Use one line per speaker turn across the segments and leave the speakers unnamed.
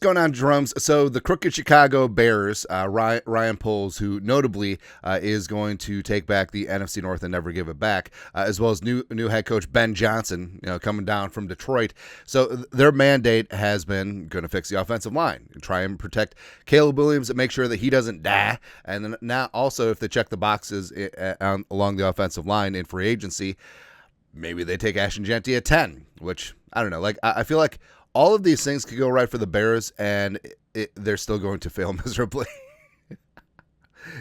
going on, Jerome's? So the crooked Chicago Bears, Ryan Poles, who notably is going to take back the NFC North and never give it back, as well as new head coach Ben Johnson, coming down from Detroit. So their mandate has been going to fix the offensive line, try and protect Caleb Williams and make sure that he doesn't die. And then now also, if they check the boxes along the offensive line in free agency, maybe they take Ashton Jeanty at 10, which I don't know. Like I feel like all of these things could go right for the Bears, and they're still going to fail miserably.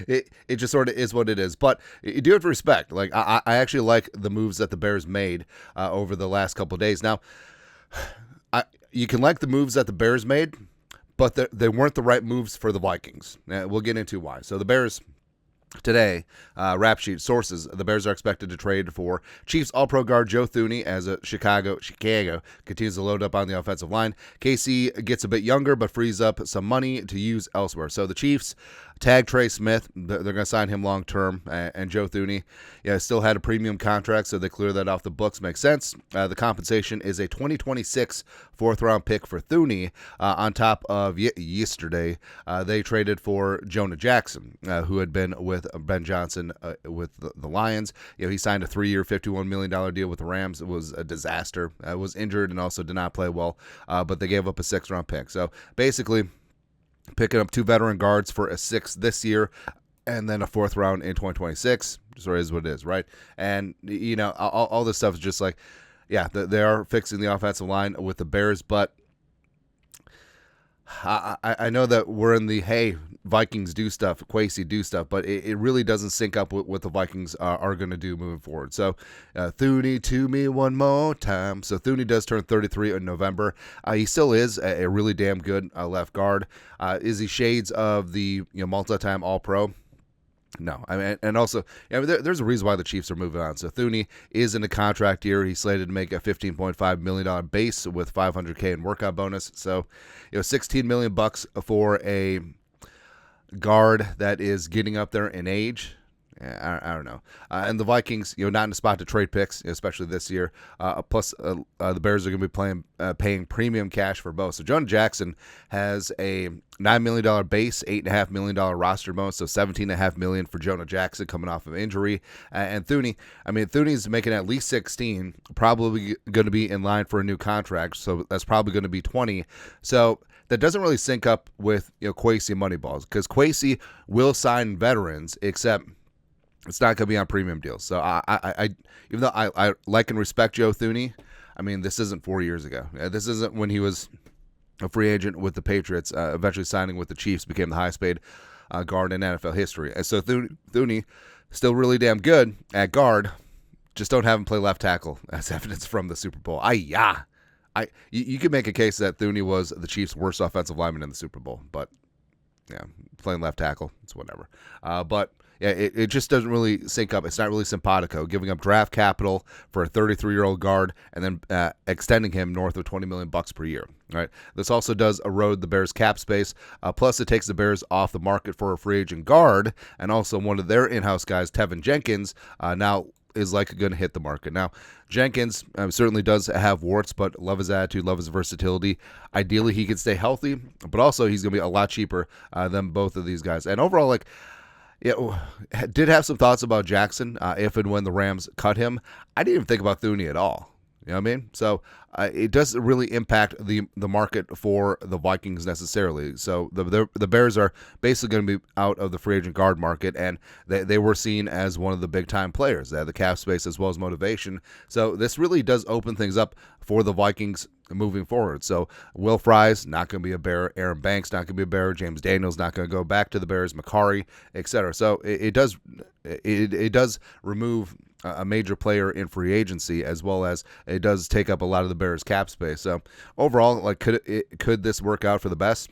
It just sort of is what it is. But you do have to respect. Like I actually like the moves that the Bears made over the last couple of days. Now, you can like the moves that the Bears made, but they weren't the right moves for the Vikings. We'll get into why. So the Bears today, rap sheet sources, the Bears are expected to trade for Chiefs All-Pro guard Joe Thuney as Chicago continues to load up on the offensive line. KC gets a bit younger but frees up some money to use elsewhere. So the Chiefs tag Trey Smith. They're going to sign him long-term, and Joe Thuney still had a premium contract, so they clear that off the books. Makes sense. The compensation is a 2026 fourth-round pick for Thuney. On top of yesterday, they traded for Jonah Jackson, who had been with Ben Johnson with the Lions. He signed a 3-year, $51 million deal with the Rams. It was a disaster. Was injured and also did not play well, but they gave up a 6th-round pick. So basically, picking up 2 veteran guards for a 6th this year and then a 4th round in 2026. Sort of is what it is, right? And, all this stuff is just like, they are fixing the offensive line with the Bears, but I know that we're in the, hey, Vikings do stuff, Kwesi do stuff, but it really doesn't sync up with what the Vikings are going to do moving forward. So Thuney to me one more time. So Thuney does turn 33 in November. He still is a really damn good left guard. Is he shades of the multi-time All-Pro? No, I mean, and also, there's a reason why the Chiefs are moving on. So Thuney is in a contract year. He's slated to make a $15.5 million base with $500K in workout bonus. So, $16 million for a guard that is getting up there in age. I don't know. And the Vikings, not in a spot to trade picks, especially this year. Plus, the Bears are going to be paying premium cash for both. So Jonah Jackson has a $9 million base, $8.5 million roster bonus, so $17.5 million for Jonah Jackson coming off of injury. And Thuney, Thuney's making at least 16, probably going to be in line for a new contract, so that's probably going to be 20. So that doesn't really sync up with Kwesi Moneyballs, because Kwesi will sign veterans, except it's not going to be on premium deals. So I even though I like and respect Joe Thuney, this isn't 4 years ago. This isn't when he was a free agent with the Patriots, eventually signing with the Chiefs, became the highest paid guard in NFL history. And so Thuney, still really damn good at guard, just don't have him play left tackle, as evidence from the Super Bowl. You could make a case that Thuney was the Chiefs' worst offensive lineman in the Super Bowl, but playing left tackle, it's whatever. But it just doesn't really sync up. It's not really simpatico, giving up draft capital for a 33-year-old guard and then extending him north of $20 million per year. Right. This also does erode the Bears' cap space. Plus, it takes the Bears off the market for a free agent guard, and also one of their in-house guys, Tevin Jenkins, now is likely going to hit the market. Now, Jenkins certainly does have warts, but love his attitude, love his versatility. Ideally, he could stay healthy, but also he's going to be a lot cheaper than both of these guys. And overall, did have some thoughts about Jackson if and when the Rams cut him. I didn't even think about Thuney at all. You know what I mean? So it doesn't really impact the market for the Vikings necessarily. So the Bears are basically going to be out of the free agent guard market, and they were seen as one of the big-time players. They had the cap space as well as motivation. So this really does open things up for the Vikings moving forward. So Will Fry's not going to be a Bear. Aaron Banks not going to be a Bear. James Daniels not going to go back to the Bears. Macari, etc. So it does remove a major player in free agency, as well as it does take up a lot of the Bears' cap space. So overall, could this work out for the best?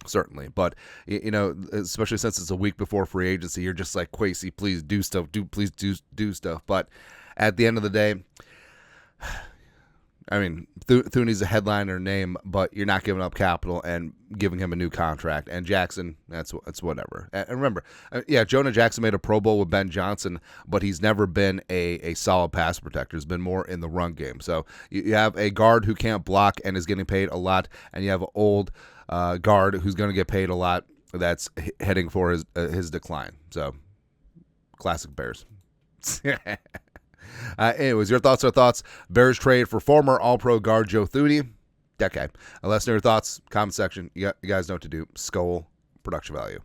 Certainly, but especially since it's a week before free agency, you're just like, Kwesi, please do stuff. Please do stuff. But at the end of the day, I mean, Thuney's a headliner name, but you're not giving up capital and giving him a new contract. And Jackson, that's whatever. And remember, Jonah Jackson made a Pro Bowl with Ben Johnson, but he's never been a solid pass protector. He's been more in the run game. So you have a guard who can't block and is getting paid a lot, and you have an old guard who's going to get paid a lot that's heading for his decline. So, classic Bears. Anyways, your thoughts are thoughts. Bears trade for former All-Pro guard Joe Thuney. Decade. Let us know your thoughts. Comment section. You guys know what to do. Skull production value.